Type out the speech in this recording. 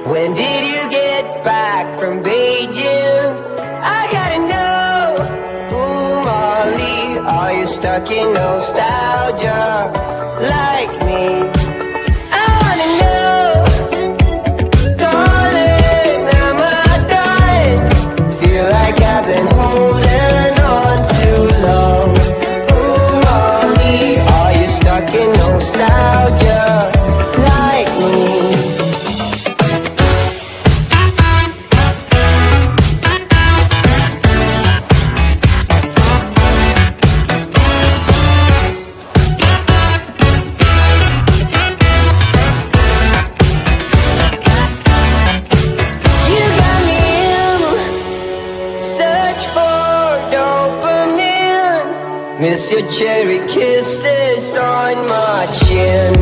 When did you get back from Beijing? I gotta know. Ooh, Molly, are you stuck in nostalgia like me? I wanna know. Darling, am I dying? Feel like I've been holding on too long. Ooh, Molly, are you stuck in nostalgia like me? You got me in search for dopamine. Miss your cherry kisses on my chin.